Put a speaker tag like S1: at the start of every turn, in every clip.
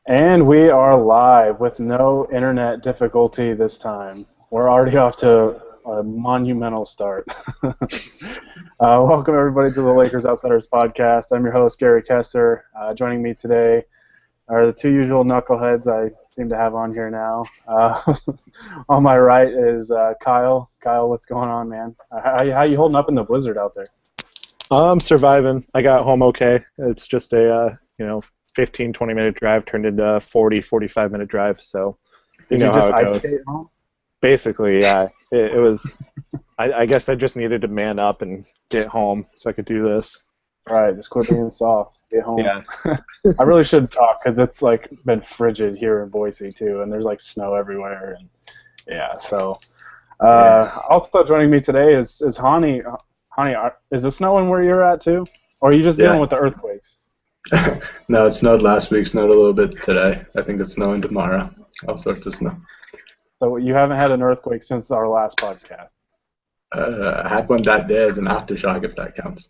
S1: And we are live with no internet difficulty this time. We're already off to a monumental start. Welcome, everybody, to the Lakers Outsiders podcast. I'm your host, Gary Kester. Joining me today are the two usual knuckleheads I seem to have on here now. On my right is Kyle. Kyle, what's going on, man? How you holding up in the blizzard out there?
S2: I'm surviving. I got home okay. It's just a 15, 20-minute drive turned into a 40, 45-minute drive. So
S1: Did you just ice skate home?
S2: Basically, yeah. It was. I guess I just needed to man up and get home so I could do this.
S1: Right, just quit being soft. Get home.
S2: Yeah.
S1: I really should talk because it's like been frigid here in Boise too, and there's like snow everywhere, and yeah. So, also joining me today is Hani. Hani, is it snowing where you're at too, or are you just dealing with the earthquakes?
S3: No, it snowed last week. Snowed a little bit today. I think it's snowing tomorrow. All sorts of snow.
S1: So you haven't had an earthquake since our last podcast.
S3: I had one that day as an aftershock, if that counts.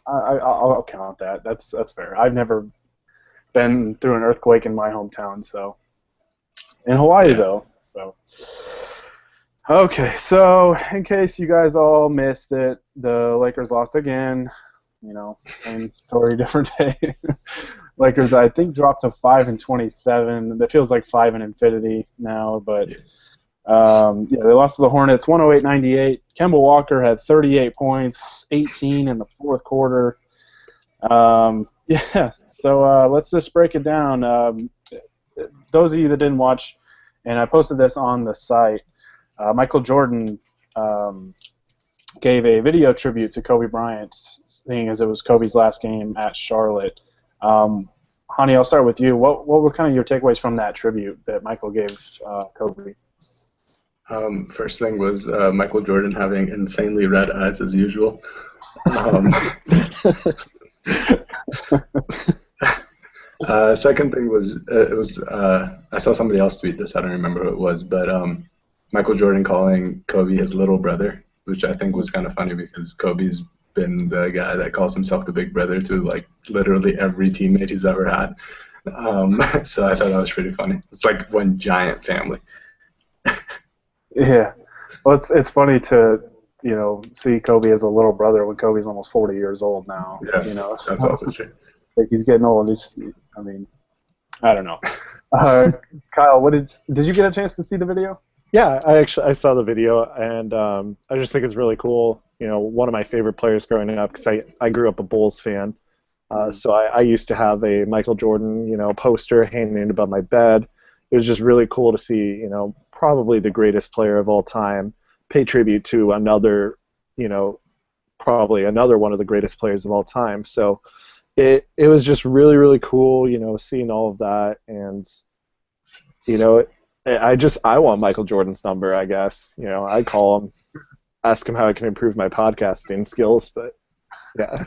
S1: I'll count that. That's fair. I've never been through an earthquake in my hometown, so in Hawaii though. So okay, so in case you guys all missed it, the Lakers lost again. Same story, different day. Lakers, I think, dropped to 5-27. That feels like 5 in infinity now, but they lost to the Hornets 108-98. Kemba Walker had 38 points, 18 in the fourth quarter. So let's just break it down. Those of you that didn't watch, and I posted this on the site, Michael Jordan gave a video tribute to Kobe Bryant, seeing as it was Kobe's last game at Charlotte. Hani, I'll start with you. What were kind of your takeaways from that tribute that Michael gave Kobe?
S3: First thing was Michael Jordan having insanely red eyes as usual. Second thing was I saw somebody else tweet this. I don't remember who it was, but Michael Jordan calling Kobe his little brother, which I think was kind of funny because Kobe's been the guy that calls himself the big brother to like literally every teammate he's ever had. So I thought that was pretty funny. It's like one giant family.
S1: Yeah, well, it's funny to see Kobe as a little brother when Kobe's almost 40 years old now.
S3: Yeah, that's also true.
S1: Like he's getting old. I don't know. Kyle, did you get a chance to see the video?
S2: Yeah, I saw the video, and I just think it's really cool. One of my favorite players growing up, because I grew up a Bulls fan. So I used to have a Michael Jordan, poster hanging above my bed. It was just really cool to see, probably the greatest player of all time pay tribute to another, probably another one of the greatest players of all time. So it was just really, really cool, seeing all of that. And, I want Michael Jordan's number, I guess. I'd call him, ask him how I can improve my podcasting skills, but yeah.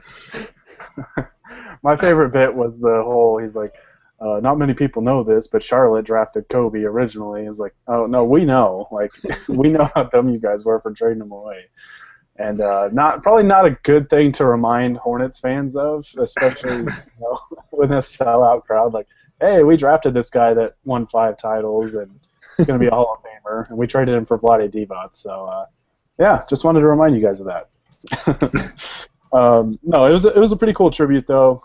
S1: My favorite bit was the whole, he's like, not many people know this, but Charlotte drafted Kobe originally. It's like, oh, no, we know. Like, we know how dumb you guys were for trading him away. And probably not a good thing to remind Hornets fans of, especially with a sellout crowd. Like, hey, we drafted this guy that won 5 titles and he's going to be a Hall of Famer, and we traded him for Vlade Divac. So, just wanted to remind you guys of that. No, it was a pretty cool tribute, though.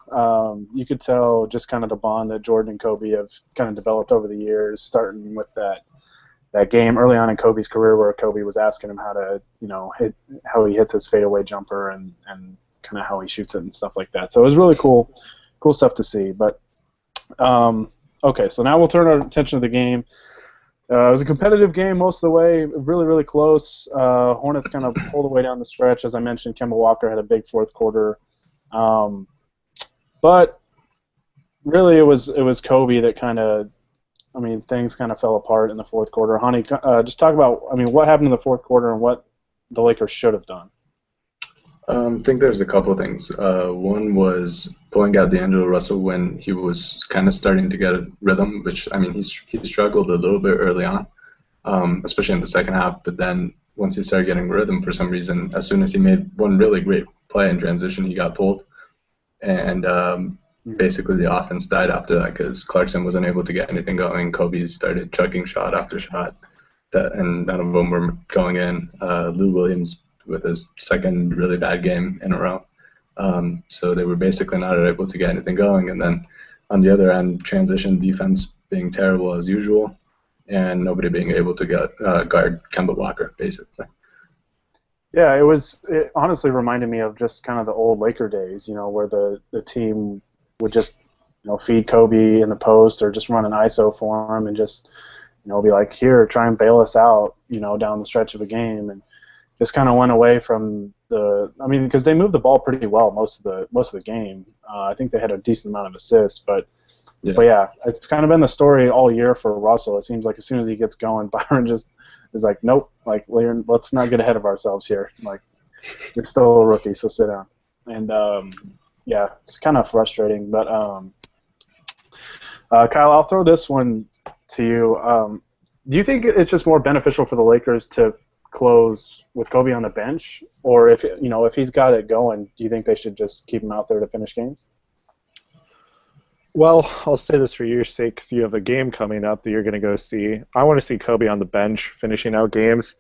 S1: You could tell just kind of the bond that Jordan and Kobe have kind of developed over the years, starting with that game early on in Kobe's career where Kobe was asking him how to, how he hits his fadeaway jumper and kind of how he shoots it and stuff like that. So it was really cool stuff to see. But okay, so now we'll turn our attention to the game. It was a competitive game most of the way, really, really close. Hornets kind of pulled away down the stretch. As I mentioned, Kemba Walker had a big fourth quarter. But really it was Kobe that kind of, things kind of fell apart in the fourth quarter. Hani, just talk about, what happened in the fourth quarter and what the Lakers should have done.
S3: I think there's a couple of things. One was pulling out D'Angelo Russell when he was kind of starting to get a rhythm, which, he struggled a little bit early on, especially in the second half. But then once he started getting rhythm, for some reason, as soon as he made one really great play in transition, he got pulled. And basically the offense died after that because Clarkson wasn't able to get anything going. Kobe started chucking shot after shot, and none of them were going in. Lou Williams with his second really bad game in a row. So they were basically not able to get anything going. And then on the other end, transition defense being terrible as usual, and nobody being able to guard Kemba Walker, basically.
S1: Yeah, it honestly reminded me of just kind of the old Laker days, where the team would just, feed Kobe in the post or just run an ISO for him and just, be like, here, try and bail us out, down the stretch of a game, and just kind of went away from because they moved the ball pretty well most of the game. I think they had a decent amount of assists, but yeah, it's kind of been the story all year for Russell. It seems like as soon as he gets going, Byron just is like, nope, like, let's not get ahead of ourselves here. Like, you're still a rookie, so sit down. And yeah, it's kind of frustrating. But Kyle, I'll throw this one to you. Do you think it's just more beneficial for the Lakers to close with Kobe on the bench, or if he's got it going, do you think they should just keep him out there to finish games?
S2: Well, I'll say this for your sake, because you have a game coming up that you're going to go see. I want to see Kobe on the bench finishing out games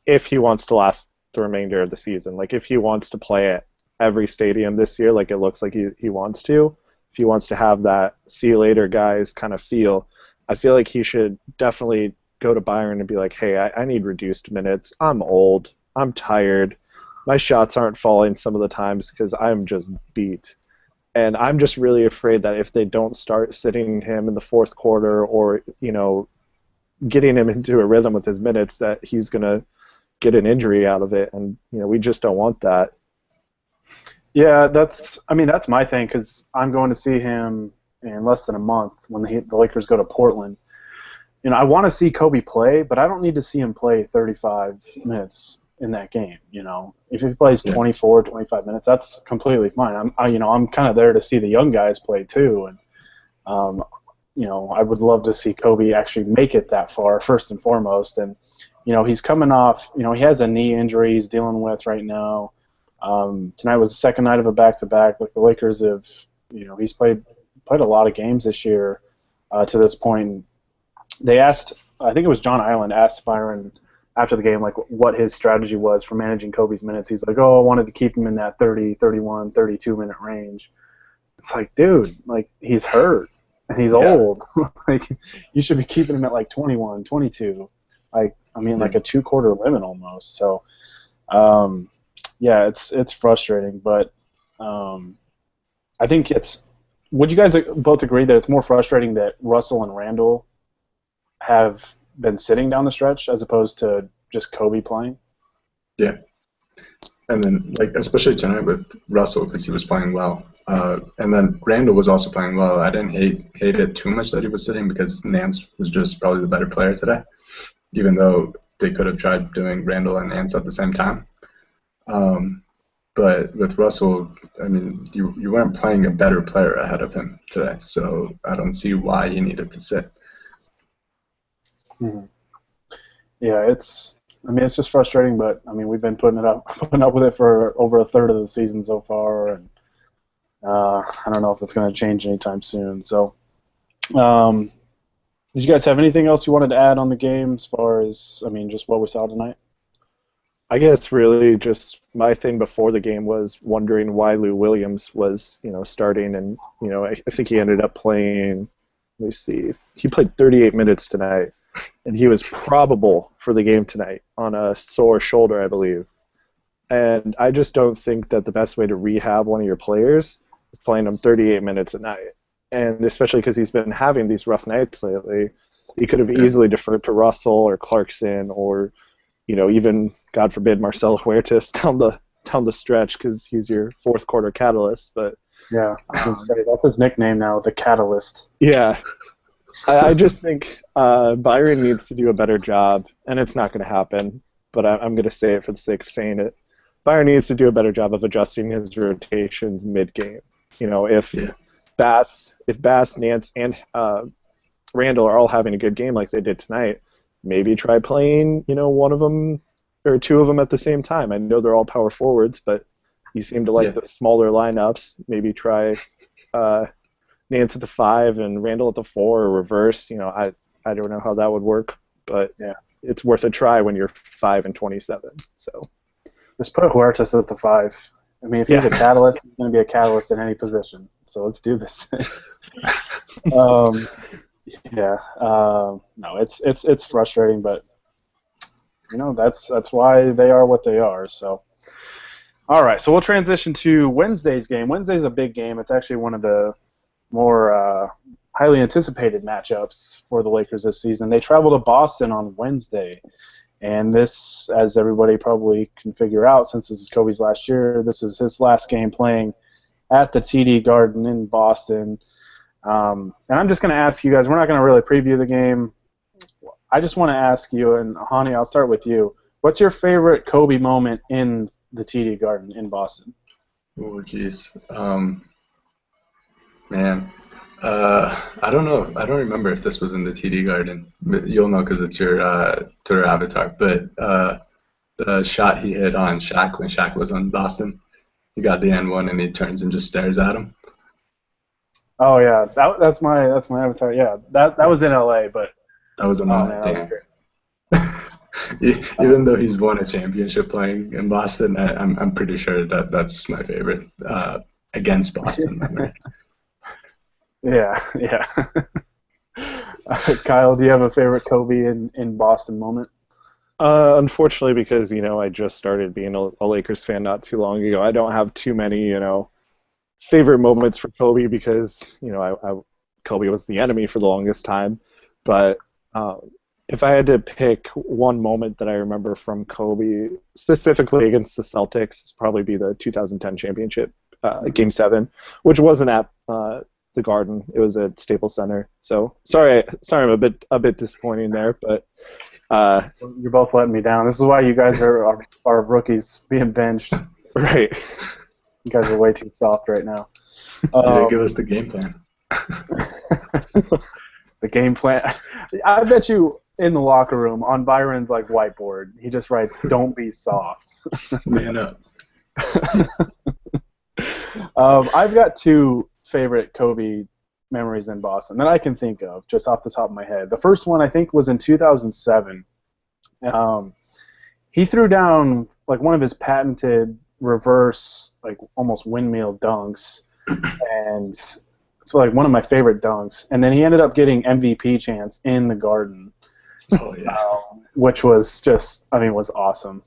S2: if he wants to last the remainder of the season. Like, if he wants to play at every stadium this year, like it looks like he wants to, if he wants to have that see you later guys kind of feel, I feel like he should definitely go to Byron and be like, hey, I need reduced minutes. I'm old. I'm tired. My shots aren't falling some of the times because I'm just beat. And I'm just really afraid that if they don't start sitting him in the fourth quarter or, getting him into a rhythm with his minutes, that he's going to get an injury out of it. And, we just don't want that.
S1: Yeah, that's my thing, because I'm going to see him in less than a month when the Lakers go to Portland. I want to see Kobe play, but I don't need to see him play 35 minutes in that game. If he plays 24, 25 minutes, that's completely fine. I'm kind of there to see the young guys play too, and I would love to see Kobe actually make it that far first and foremost. And he's coming off, he has a knee injury he's dealing with right now. Tonight was the second night of a back-to-back. Like, the Lakers have, he's played a lot of games this year to this point. They asked, I think it was John Island asked Byron after the game, like, what his strategy was for managing Kobe's minutes. He's like, I wanted to keep him in that 30, 31, 32-minute range. It's like, dude, like, he's hurt and he's old. Like, you should be keeping him at like 21, 22. Like, like a two-quarter limit almost. So, yeah, it's frustrating, but I think would you guys both agree that it's more frustrating that Russell and Randle have been sitting down the stretch as opposed to just Kobe playing?
S3: Yeah. And then, like, especially tonight with Russell, because he was playing well. And then Randall was also playing well. I didn't hate it too much that he was sitting, because Nance was just probably the better player today, even though they could have tried doing Randall and Nance at the same time. But with Russell, you weren't playing a better player ahead of him today, so I don't see why he needed to sit.
S1: Mm-hmm. Yeah, it's just frustrating, but we've been putting up with it for over a third of the season so far, and I don't know if it's going to change anytime soon. So, did you guys have anything else you wanted to add on the game as far as just what we saw tonight?
S2: I guess really just my thing before the game was wondering why Lou Williams was, starting, and I think he ended up playing. Let me see. He played 38 minutes tonight, and he was probable for the game tonight on a sore shoulder, I believe. And I just don't think that the best way to rehab one of your players is playing him 38 minutes a night. And especially because he's been having these rough nights lately, he could have easily deferred to Russell or Clarkson or, even, God forbid, Marcelo Huertas down the stretch, because he's your fourth quarter catalyst. But
S1: yeah, that's his nickname now, the Catalyst.
S2: Yeah. I just think Byron needs to do a better job, and it's not going to happen, but I'm going to say it for the sake of saying it. Byron needs to do a better job of adjusting his rotations mid-game. If Bass, Nance, and Randall are all having a good game like they did tonight, maybe try playing, one of them or two of them at the same time. I know they're all power forwards, but you seem to like the smaller lineups. Maybe try Nance at the 5 and Randall at the 4 or reversed. I don't know how that would work, but
S1: Yeah.
S2: it's worth a try when you're 5-27. So
S1: Just put Huertas at the 5. I mean, if he's a catalyst, he's going to be a catalyst in any position. So let's do this thing. No, it's frustrating, but that's why they are what they are. So, all right, so we'll transition to Wednesday's game. Wednesday's a big game. It's actually one of the more highly anticipated matchups for the Lakers this season. They travel to Boston on Wednesday. And this, as everybody probably can figure out, since this is Kobe's last year, this is his last game playing at the TD Garden in Boston. And I'm just going to ask you guys, we're not going to really preview the game. I just want to ask you, and Hani, I'll start with you. What's your favorite Kobe moment in the TD Garden in Boston?
S3: Oh, jeez. Man. I don't know. I don't remember if this was in the TD Garden. You'll know because it's your Twitter avatar. But the shot he hit on Shaq when Shaq was on Boston, he got the N1 and he turns and just stares at him.
S1: Oh yeah, that's my avatar. Yeah, that was in LA, but
S3: that was in LA. Damn. Even though he's won a championship playing in Boston, I'm pretty sure that's my favorite against Boston.
S1: Yeah. Kyle, do you have a favorite Kobe in Boston moment?
S2: Unfortunately, because I just started being a Lakers fan not too long ago, I don't have too many favorite moments for Kobe because Kobe was the enemy for the longest time. But if I had to pick one moment that I remember from Kobe, specifically against the Celtics, it'd probably be the 2010 championship, Game 7, which wasn't at the Garden. It was at Staples Center. So sorry, I'm a bit disappointing there, but
S1: you're both letting me down. This is why you guys are rookies being benched.
S2: Right.
S1: You guys are way too soft right now.
S3: Give us the game plan.
S1: The game plan. I bet you in the locker room on Byron's whiteboard, he just writes, "Don't be soft."
S3: Man up.
S1: I've got two favorite Kobe memories in Boston that I can think of just off the top of my head. The first one I think was in 2007. He threw down one of his patented reverse almost windmill dunks, and it's one of my favorite dunks. And then he ended up getting MVP chance in the Garden.
S3: Oh yeah.
S1: Which was just, was awesome.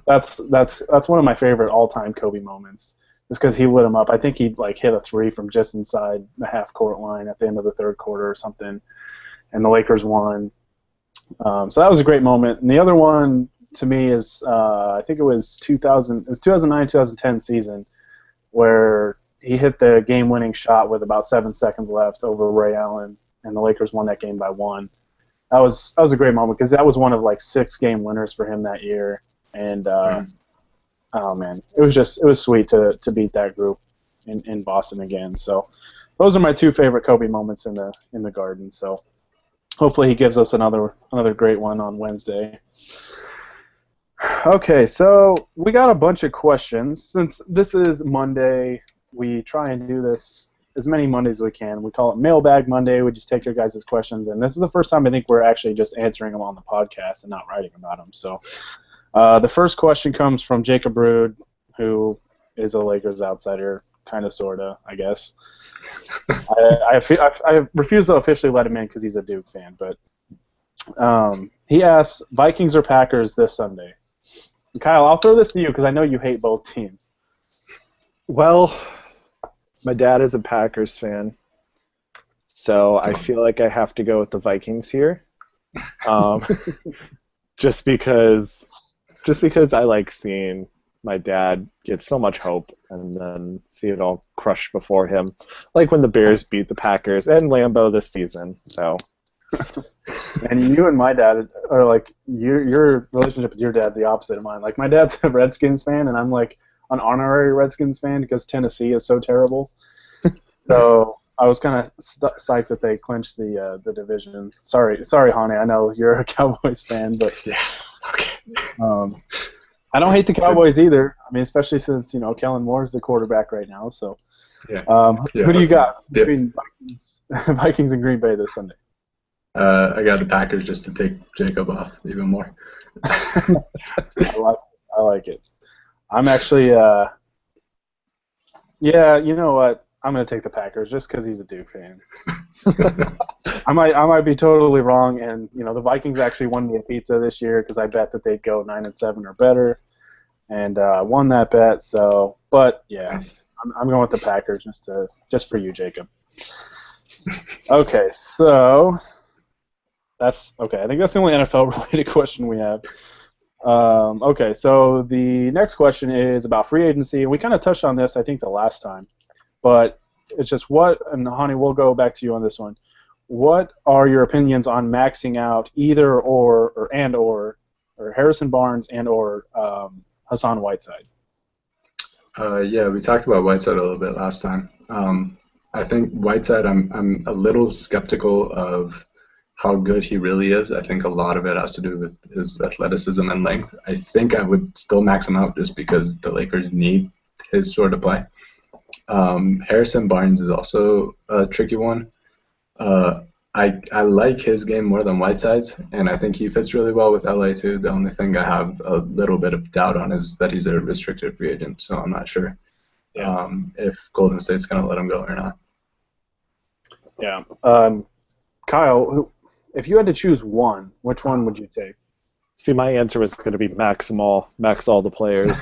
S1: That's one of my favorite all-time Kobe moments. Just because he lit him up. I think he hit a three from just inside the half-court line at the end of the third quarter or something, and the Lakers won. So that was a great moment. And the other one to me is I think it was 2009-2010 season where he hit the game-winning shot with about 7 seconds left over Ray Allen, and the Lakers won that game by 1. That was a great moment because that was one of 6 game winners for him that year, and oh man, it was sweet to beat that group in Boston again. So those are my two favorite Kobe moments in the Garden. So hopefully he gives us another great one on Wednesday. Okay, so we got a bunch of questions. Since this is Monday, we try and do this as many Mondays as we can. We call it Mailbag Monday. We just take your guys' questions, and this is the first time I think we're actually just answering them on the podcast and not writing about them. So the first question comes from Jacob Brood, who is a Lakers outsider, kind of, sort of, I guess. I refuse to officially let him in because he's a Duke fan, but he asks, Vikings or Packers this Sunday? And Kyle, I'll throw this to you because I know you hate both teams.
S2: Well, my dad is a Packers fan, so I feel like I have to go with the Vikings here, just because I like seeing my dad get so much hope and then see it all crushed before him, like when the Bears beat the Packers and Lambeau this season. So,
S1: and you and my dad are your relationship with your dad's the opposite of mine. My dad's a Redskins fan, and I'm an honorary Redskins fan because Tennessee is so terrible. So I was kind of psyched that they clinched the division. Sorry, Hani. I know you're a Cowboys fan, but
S3: yeah, okay.
S1: I don't hate the Cowboys either. Especially since Kellen Moore is the quarterback right now. So
S3: Yeah.
S1: Who do you got
S3: Yep.
S1: between Vikings and Green Bay this Sunday?
S3: I got the Packers just to take Jacob off even more.
S1: I like it. I'm actually, yeah, you know what? I'm gonna take the Packers just because he's a Duke fan. I might be totally wrong, and the Vikings actually won me a pizza this year because I bet that they'd go 9-7 or better, and won that bet. So, but yeah,
S3: Nice.
S1: I'm going with the Packers just for you, Jacob. Okay, so that's okay. I think that's the only NFL related question we have. Okay, so the next question is about free agency, and we kind of touched on this, I think, the last time, but it's just and Hani, we'll go back to you on this one. What are your opinions on maxing out either or Harrison Barnes and or Hassan Whiteside?
S3: Yeah, we talked about Whiteside a little bit last time. I think Whiteside, I'm a little skeptical of how good he really is. I think a lot of it has to do with his athleticism and length. I think I would still max him out just because the Lakers need his sort of play. Harrison Barnes is also a tricky one. I like his game more than Whiteside's, and I think he fits really well with LA too. The only thing I have a little bit of doubt on is that he's a restricted free agent, so I'm not sure if Golden State's going to let him go or not.
S1: Yeah. Kyle, if you had to choose one, which one would you take?
S2: See, my answer was going to be max all the players.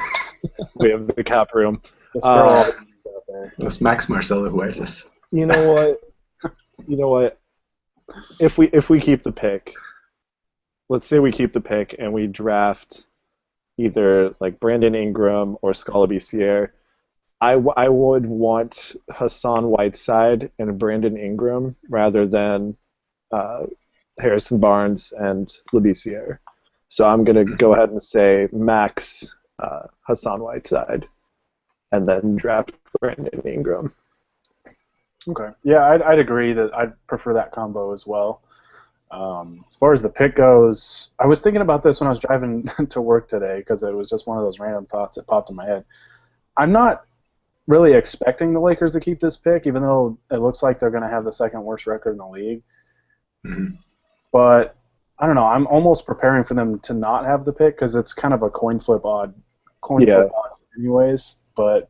S2: We have the cap room.
S1: Just throw all the names out there.
S3: Let's max Marcelo Huertas.
S2: You know what? If we keep the pick, let's say we keep the pick and we draft either like Brandon Ingram or Scala Bicier, I would want Hassan Whiteside and Brandon Ingram rather than Harrison Barnes and Labissiere. So I'm going to go ahead and say max Hassan Whiteside and then draft Brandon Ingram.
S1: Okay. Yeah, I'd agree that I'd prefer that combo as well. As far as the pick goes, I was thinking about this when I was driving to work today because it was just one of those random thoughts that popped in my head. I'm not really expecting the Lakers to keep this pick, even though it looks like they're going to have the second worst record in the league.
S3: Mm-hmm.
S1: But I don't know. I'm almost preparing for them to not have the pick because it's kind of a coin flip odd anyways. But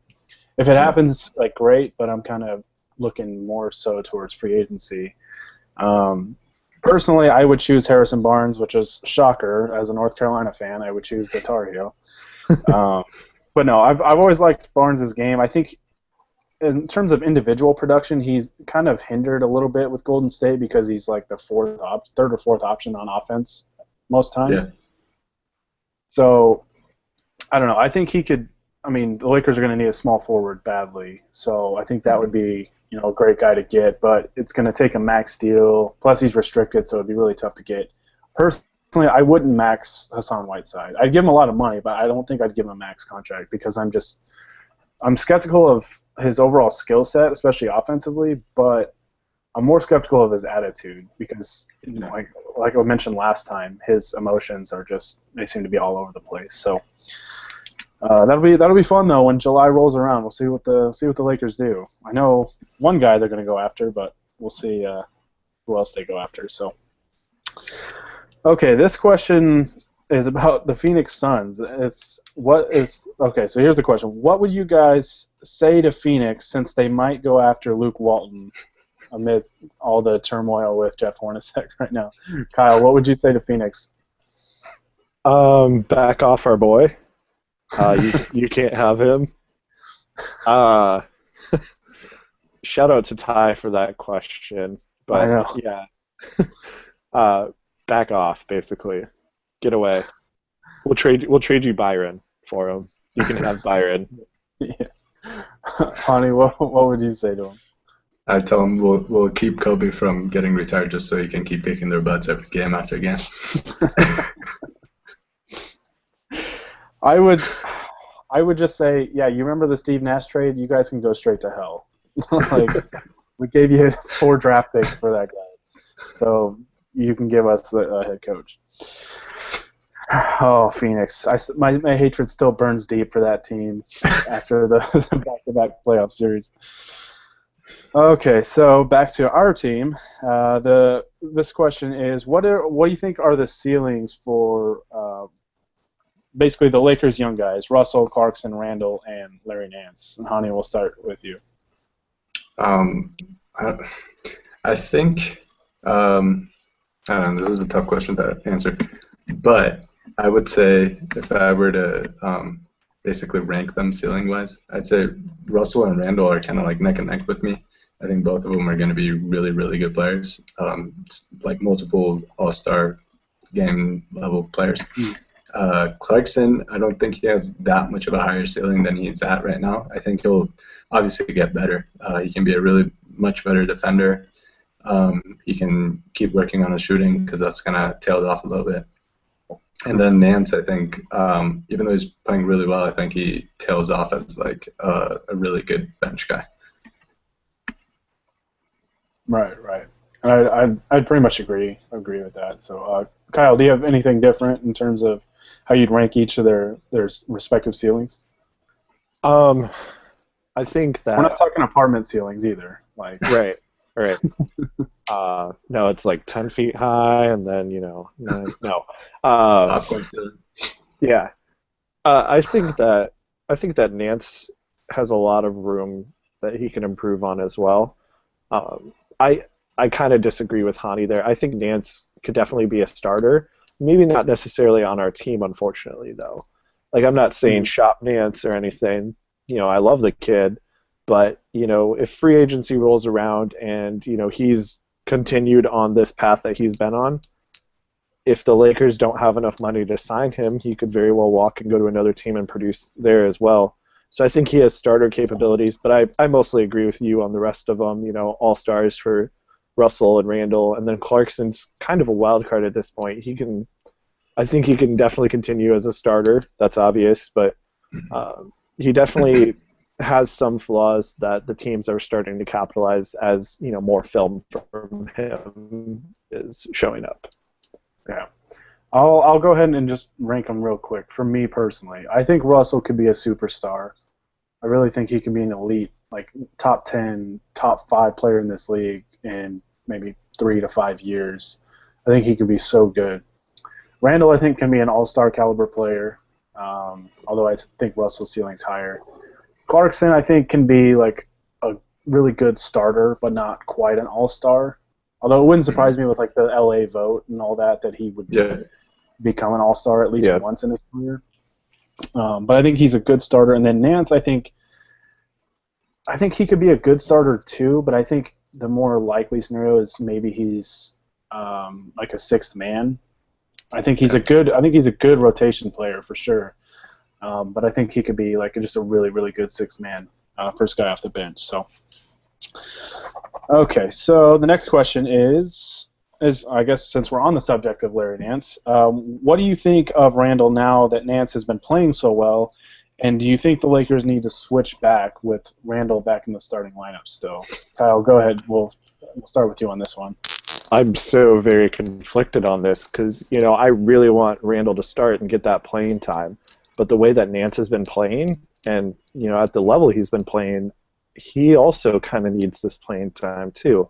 S1: if it happens, like great. But I'm kind of looking more so towards free agency. Personally, I would choose Harrison Barnes, which is a shocker. As a North Carolina fan, I would choose the Tar Heel. But no, I've always liked Barnes' game. I think in terms of individual production, he's kind of hindered a little bit with Golden State because he's like the third or fourth option on offense most times.
S3: Yeah.
S1: So I don't know. I think he could. I mean, the Lakers are going to need a small forward badly, so I think that would be a great guy to get. But it's going to take a max deal. Plus, he's restricted, so it'd be really tough to get. Personally, I wouldn't max Hassan Whiteside. I'd give him a lot of money, but I don't think I'd give him a max contract because I'm skeptical of his overall skill set, especially offensively, but I'm more skeptical of his attitude because, like I mentioned last time, his emotions they seem to be all over the place. So that'll be fun though when July rolls around. We'll see what the Lakers do. I know one guy they're going to go after, but we'll see who else they go after. So. Okay, this question is about the Phoenix Suns. Okay, so here's the question. What would you guys say to Phoenix since they might go after Luke Walton amid all the turmoil with Jeff Hornacek right now? Kyle, what would you say to Phoenix?
S2: Back off our boy. You can't have him. Shout out to Ty for that question. But
S1: I know.
S2: Yeah. Back off, basically. Get away. We'll trade you Byron for him. You can have Byron.
S1: Yeah. Honey, what would you say to him?
S3: I tell him we'll keep Kobe from getting retired just so he can keep kicking their butts every game after game.
S1: I would just say, yeah, you remember the Steve Nash trade? You guys can go straight to hell. We gave you 4 draft picks for that guy. So you can give us the head coach. Oh, Phoenix! My hatred still burns deep for that team after the back-to-back playoff series. Okay, so back to our team. This question is, what do you think are the ceilings for basically the Lakers' young guys, Russell, Clarkson, Randle, and Larry Nance? And Hani, we'll start with you.
S3: Um, I, I think I don't know. This is a tough question to answer, but I would say if I were to basically rank them ceiling wise, I'd say Russell and Randall are kind of like neck and neck with me. I think both of them are going to be really, really good players, like multiple All-Star game level players. Clarkson, I don't think he has that much of a higher ceiling than he's at right now. I think he'll obviously get better. He can be a really much better defender. He can keep working on his shooting because that's kind of tailed off a little bit. And then Nance, I think, even though he's playing really well, I think he tails off as like a really good bench guy.
S1: Right, right. And I'd pretty much agree with that. So, Kyle, do you have anything different in terms of how you'd rank each of their respective ceilings?
S2: I think that
S1: We're not talking apartment ceilings either. Like,
S2: right. No, it's like 10 feet high, and then no.
S3: Popcorn ceiling.
S2: Yeah. I think that Nance has a lot of room that he can improve on as well. I kind of disagree with Hani there. I think Nance could definitely be a starter. Maybe not necessarily on our team, unfortunately, though. Like, I'm not saying shop Nance or anything. I love the kid, but if free agency rolls around and he's continued on this path that he's been on, if the Lakers don't have enough money to sign him, he could very well walk and go to another team and produce there as well. So I think he has starter capabilities, but I mostly agree with you on the rest of them. All-stars for Russell and Randall, and then Clarkson's kind of a wild card at this point. I think he can definitely continue as a starter. That's obvious, but he definitely has some flaws that the teams are starting to capitalize as more film from him is showing up.
S1: yeah. I'll go ahead and just rank them real quick. For me personally, I think Russell could be a superstar. I really think he can be an elite, like top 10, top 5 player in this league in maybe 3 to 5 years. I think he could be so good. Randall, I think, can be an all-star caliber player, although I think Russell's ceiling's higher. Clarkson, I think, can be like a really good starter, but not quite an all-star. Although it wouldn't surprise me with like the LA vote and all that he would become an all-star at least once in his career. But I think he's a good starter. And then Nance, I think he could be a good starter too, but I think the more likely scenario is maybe he's like a sixth man. I think he's a good rotation player for sure. But I think he could be like just a really, really good sixth man, first guy off the bench. So, okay. So the next question is I guess since we're on the subject of Larry Nance, what do you think of Randle now that Nance has been playing so well? And do you think the Lakers need to switch back with Randle back in the starting lineup still? Kyle, go ahead. We'll start with you on this one.
S2: I'm so very conflicted on this because, I really want Randle to start and get that playing time. But the way that Nance has been playing and, at the level he's been playing, he also kind of needs this playing time too.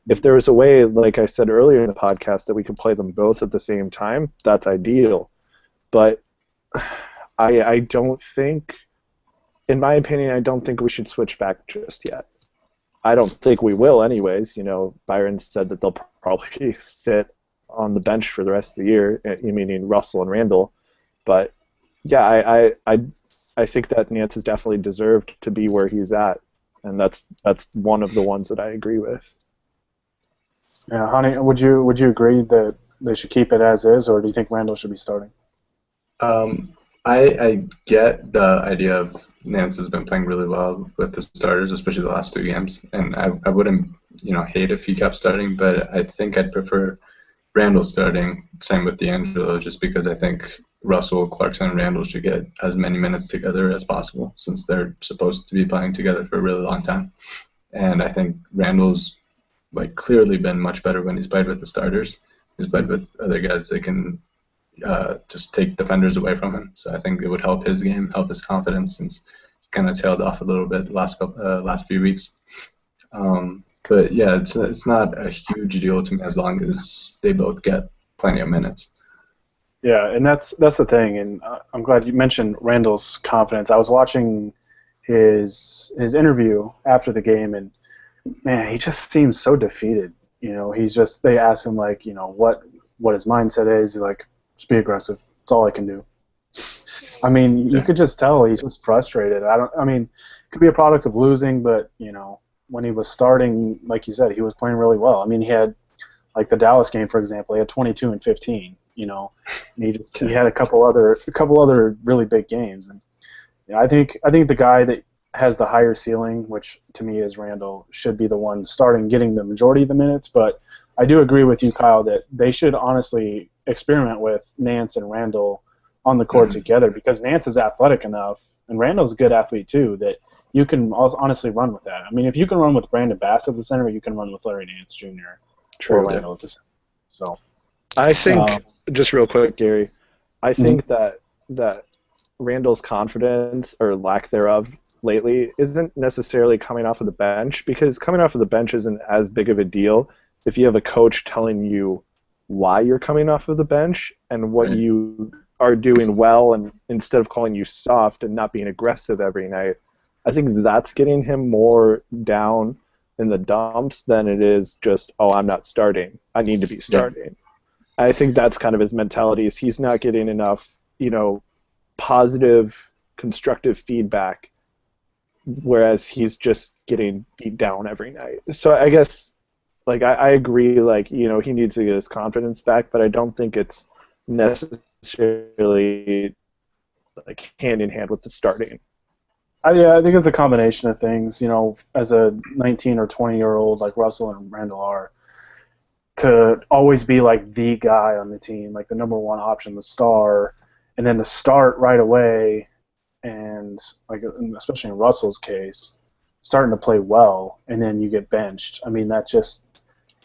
S2: If there was a way, like I said earlier in the podcast, that we could play them both at the same time, that's ideal. But I don't think, in my opinion, I don't think we should switch back just yet. I don't think we will anyways. Byron said that they'll probably sit on the bench for the rest of the year, meaning Russell and Randall. But, yeah, I think that Nance has definitely deserved to be where he's at, and that's one of the ones that I agree with.
S1: Yeah, Honey, would you agree that they should keep it as is, or do you think Randall should be starting?
S3: I get the idea of Nance has been playing really well with the starters, especially the last 2 games, and I wouldn't hate if he kept starting, but I think I'd prefer Randall starting. Same with D'Angelo, just because I think Russell, Clarkson, and Randall should get as many minutes together as possible since they're supposed to be playing together for a really long time. And I think Randall's clearly been much better when he's played with the starters. He's played with other guys that can just take defenders away from him. So I think it would help his game, help his confidence, since it's kind of tailed off a little bit the last few weeks. But yeah, it's not a huge deal to me as long as they both get plenty of minutes.
S1: Yeah, and that's the thing, and I'm glad you mentioned Randall's confidence. I was watching his interview after the game, and man, he just seems so defeated. They asked him like, what his mindset is. He's like, just be aggressive. That's all I can do. I mean, you could just tell he's just frustrated. It could be a product of losing, but when he was starting, like you said, he was playing really well. I mean, he had like the Dallas game, for example, he had 22 and 15. And he had a couple other really big games, and I think the guy that has the higher ceiling, which to me is Randle, should be the one starting, getting the majority of the minutes. But I do agree with you, Kyle, that they should honestly experiment with Nance and Randle on the court together, because Nance is athletic enough, and Randle's a good athlete too, that you can honestly run with that. I mean, if you can run with Brandon Bass at the center, you can run with Larry Nance Jr.
S2: True.
S1: or Randle at the center. So
S2: I think, just real quick, Gary, I think that Randall's confidence, or lack thereof, lately isn't necessarily coming off of the bench, because coming off of the bench isn't as big of a deal if you have a coach telling you why you're coming off of the bench and what you are doing well, and instead of calling you soft and not being aggressive every night. I think that's getting him more down in the dumps than it is just, oh, I'm not starting, I need to be starting. I think that's kind of his mentality, is he's not getting enough, positive, constructive feedback, whereas he's just getting beat down every night. So I guess, I agree, he needs to get his confidence back, but I don't think it's necessarily hand in hand with the starting.
S1: I think it's a combination of things. As a 19 or 20-year-old like Russell and Randall are, to always be like the guy on the team, like the number one option, the star, and then to start right away, and especially in Russell's case, starting to play well, and then you get benched. I mean, that just,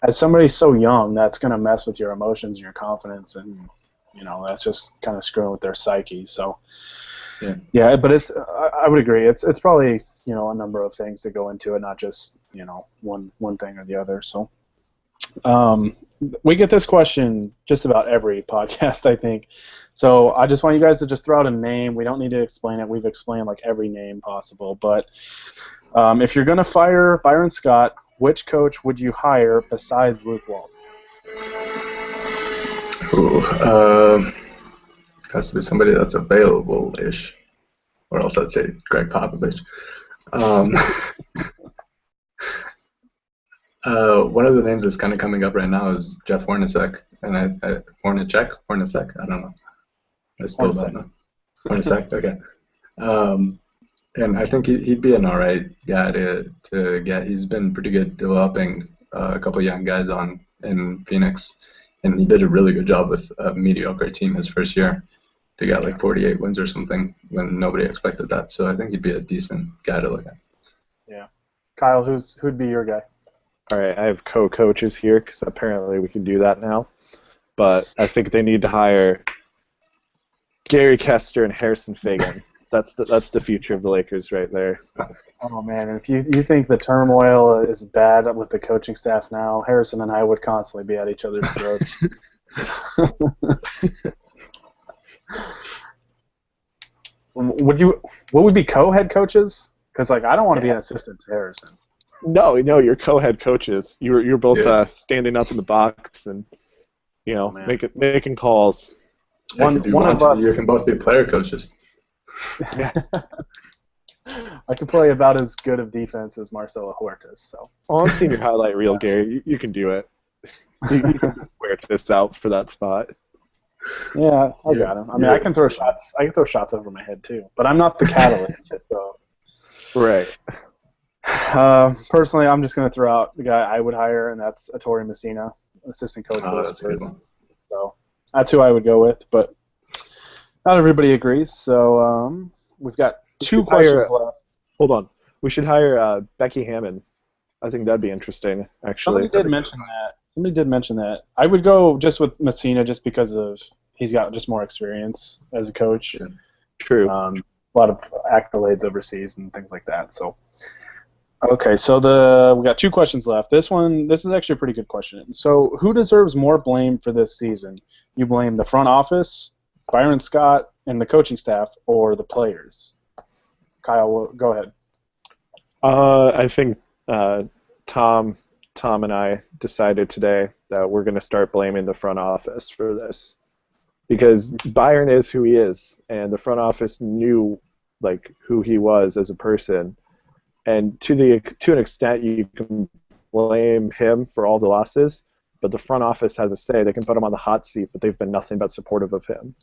S1: as somebody so young, that's going to mess with your emotions and your confidence, and that's just kind of screwing with their psyche. So yeah, but I would agree. It's probably a number of things that go into it, not just one thing or the other. So we get this question just about every podcast, I think. So I just want you guys to just throw out a name. We don't need to explain it. We've explained every name possible. But if you're going to fire Byron Scott, which coach would you hire besides Luke Walton?
S3: Has to be somebody that's available-ish, or else I'd say Greg Popovich. One of the names that's kind of coming up right now is Jeff Hornacek, and Hornacek, I don't know. I still don't know. Hornacek, okay. And I think he'd be an all right guy to get. He's been pretty good developing a couple of young guys in Phoenix, and he did a really good job with a mediocre team his first year. They got 48 wins or something when nobody expected that. So I think he'd be a decent guy to look at.
S1: Yeah. Kyle, who'd be your guy?
S2: All right, I have co-coaches here because apparently we can do that now. But I think they need to hire Gary Kester and Harrison Fagan. That's the future of the Lakers right there.
S1: Oh man, if you think the turmoil is bad with the coaching staff now, Harrison and I would constantly be at each other's throats. What would be co-head coaches? Because I don't want to be an assistant to Harrison.
S2: No, you're co-head coaches. You're both standing up in the box and making calls.
S3: If you want to, you can both be player coaches.
S1: I can play about as good of defense as Marcelo Huertas. So.
S2: Oh, I've seen your highlight reel, Gary. You can do it. You can wear this out for that spot.
S1: Yeah, I got him. I mean, I can throw shots. I can throw shots over my head too, but I'm not the catalyst. So.
S2: Right.
S1: Personally, I'm just going to throw out the guy I would hire, and that's Ettore Messina, assistant coach.
S3: That's a good one.
S1: So that's who I would go with, but not everybody agrees. So we've got two questions left.
S2: Hold on. We should hire Becky Hammond. I think that'd be interesting, actually.
S1: Somebody did mention that. I would go just with Messina just because of he's got just more experience as a coach.
S3: Yeah.
S2: True.
S1: A lot of accolades overseas and things like that. So, okay, so we got 2 questions left. This is actually a pretty good question. So, who deserves more blame for this season? You blame the front office, Byron Scott, and the coaching staff, or the players? Kyle, go ahead.
S2: I think Tom and I decided today that we're going to start blaming the front office for this, because Byron is who he is, and the front office knew like who he was as a person, and to an extent you can blame him for all the losses, but the front office has a say. They can put him on the hot seat, but they've been nothing but supportive of him.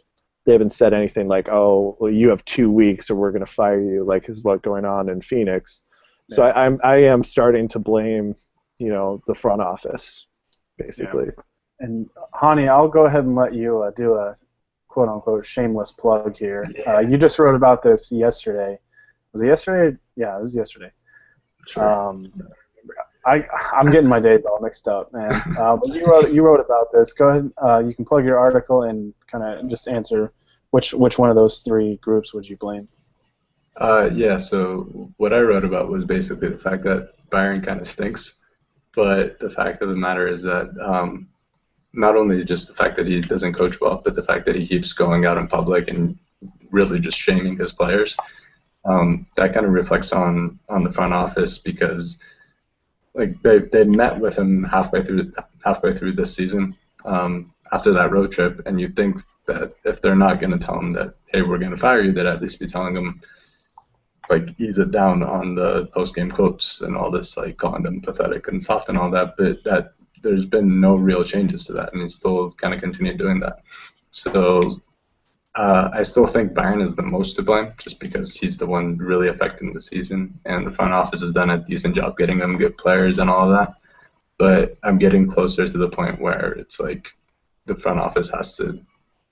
S2: They haven't said anything like, "Oh, well, you have 2 weeks, or we're going to fire you," like is what going on in Phoenix. Yeah. So I am starting to blame, the front office, basically.
S1: Yeah. And Hani, I'll go ahead and let you do a quote-unquote shameless plug here.
S3: Yeah.
S1: You just wrote about this yesterday. Was it yesterday? Yeah, it was yesterday.
S3: Sure.
S1: I'm getting my days all mixed up, man. But you wrote about this. Go ahead. You can plug your article and kind of just answer which one of those 3 groups would you blame?
S3: Yeah. So what I wrote about was basically the fact that Byron kind of stinks, but the fact of the matter is that not only just the fact that he doesn't coach well, but the fact that he keeps going out in public and really just shaming his players. That kind of reflects on the front office, because like they met with him halfway through this season after that road trip, and you'd think that if they're not going to tell him that, hey, we're going to fire you, they'd at least be telling him, like, ease it down on the post-game quotes and all this, like calling them pathetic and soft and all that, but that there's been no real changes to that, and he's still kind of continued doing that. So I still think Byron is the most to blame, just because he's the one really affecting the season, and the front office has done a decent job getting them good players and all of that. But I'm getting closer to the point where it's like the front office has to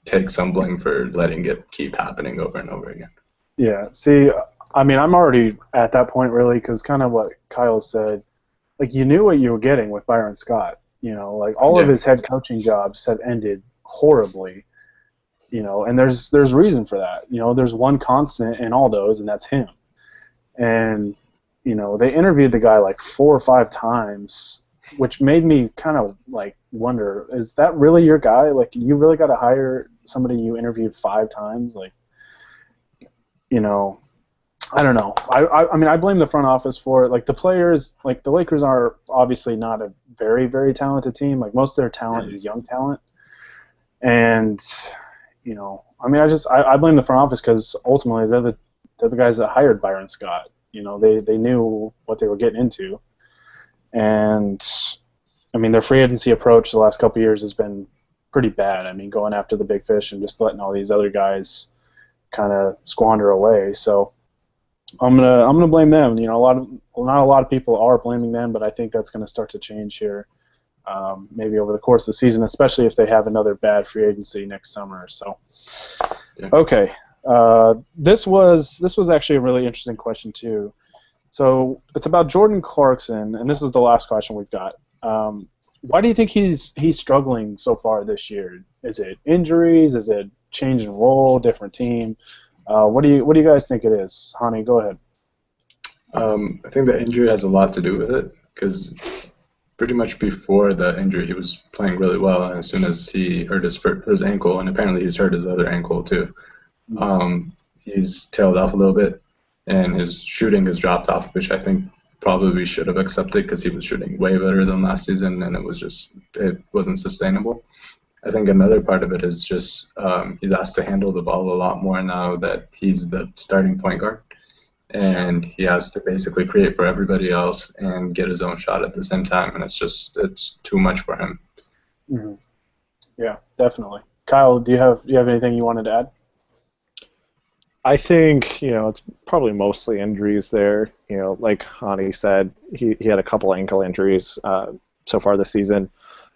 S3: take some blame for letting it keep happening over and over again.
S1: Yeah. See, I mean, I'm already at that point, really, because kind of what Kyle said, like, you knew what you were getting with Byron Scott. Like all of his head coaching jobs have ended horribly. And there's reason for that. There's one constant in all those, and that's him. And they interviewed the guy like 4 or 5 times, which made me kind of like wonder, is that really your guy? Like, you really got to hire somebody you interviewed 5 times? Like, I don't know. I mean, I blame the front office for it. Like, the players, like the Lakers are obviously not a very, very talented team. Like, most of their talent is young talent, and I mean, I blame the front office, because ultimately they're the guys that hired Byron Scott. They knew what they were getting into, and I mean, their free agency approach the last couple of years has been pretty bad. I mean, going after the big fish and just letting all these other guys kind of squander away. So I'm gonna blame them. Not a lot of people are blaming them, but I think that's going to start to change here. Maybe over the course of the season, especially if they have another bad free agency next summer. So, okay, this was actually a really interesting question too. So it's about Jordan Clarkson, and this is the last question we've got. Why do you think he's struggling so far this year? Is it injuries? Is it change in role, different team? What do you guys think it is? Hani, go ahead.
S3: I think the injury has a lot to do with it, because pretty much before the injury, he was playing really well, and as soon as he hurt his ankle, and apparently he's hurt his other ankle too, he's tailed off a little bit, and his shooting has dropped off, which I think probably should have accepted, because he was shooting way better than last season, and it wasn't sustainable. I think another part of it is just he's asked to handle the ball a lot more now that he's the starting point guard. And he has to basically create for everybody else and get his own shot at the same time, and it's too much for him.
S1: Mm-hmm. Yeah, definitely. Kyle, do you have anything you wanted to add?
S2: I think it's probably mostly injuries there. Like Hani said, he had a couple ankle injuries so far this season,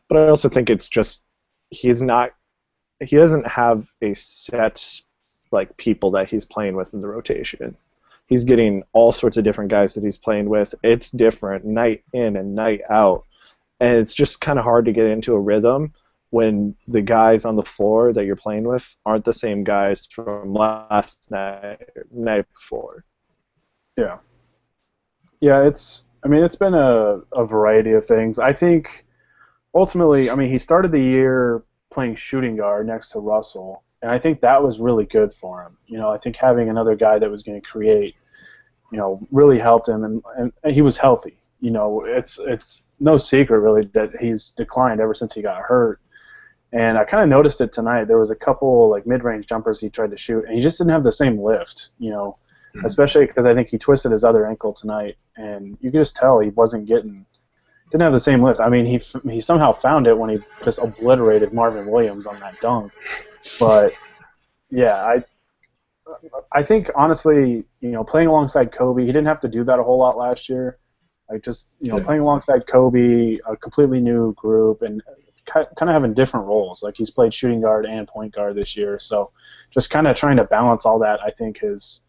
S2: but I also think it's just he doesn't have a set like people that he's playing with in the rotation. He's getting all sorts of different guys that he's playing with. It's different night in and night out. And it's just kind of hard to get into a rhythm when the guys on the floor that you're playing with aren't the same guys from last night before.
S1: Yeah. Yeah, it's been a variety of things. I think ultimately, he started the year playing shooting guard next to Russell, and I think that was really good for him. I think having another guy that was going to create, really helped him, and he was healthy. It's no secret really that he's declined ever since he got hurt. And I kind of noticed it tonight. There was a couple like mid-range jumpers he tried to shoot, and he just didn't have the same lift. Especially because I think he twisted his other ankle tonight, and you could just tell he didn't have the same lift. He somehow found it when he just obliterated Marvin Williams on that dunk. But yeah, I think honestly, playing alongside Kobe, he didn't have to do that a whole lot last year. Playing alongside Kobe, a completely new group, and kind of having different roles. Like he's played shooting guard and point guard this year, so just kind of trying to balance all that, I think has,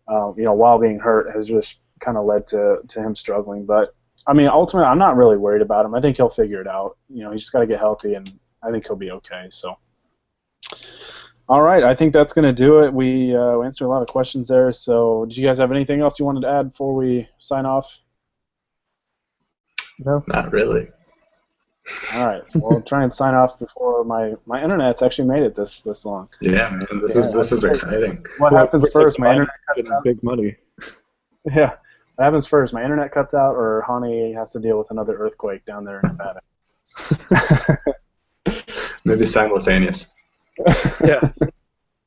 S1: while being hurt, has just kind of led to him struggling. But ultimately, I'm not really worried about him. I think he'll figure it out. He's just got to get healthy, and I think he'll be okay. So, all right, I think that's going to do it. We answered a lot of questions there. So, did you guys have anything else you wanted to add before we sign off?
S2: No,
S3: not really.
S1: All right, we'll try and sign off before my internet's actually made it this long.
S3: Yeah, man, this is exciting.
S1: What happens first? My internet cuts out?
S2: Big money.
S1: Yeah. What happens first? My internet cuts out, or Hani has to deal with another earthquake down there in Nevada?
S3: Maybe simultaneous.
S2: Yeah.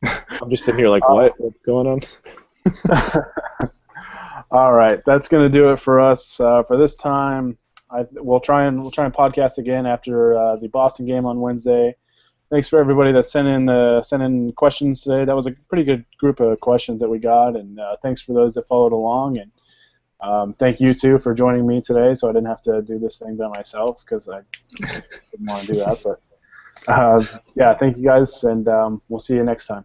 S2: I'm just sitting here like, what's going on?
S1: All right, that's going to do it for us for this time. We'll try and podcast again after the Boston game on Wednesday. Thanks for everybody that sent in questions today. That was a pretty good group of questions that we got, and thanks for those that followed along. And thank you too for joining me today, so I didn't have to do this thing by myself because I didn't want to do that. But yeah, thank you guys, and we'll see you next time.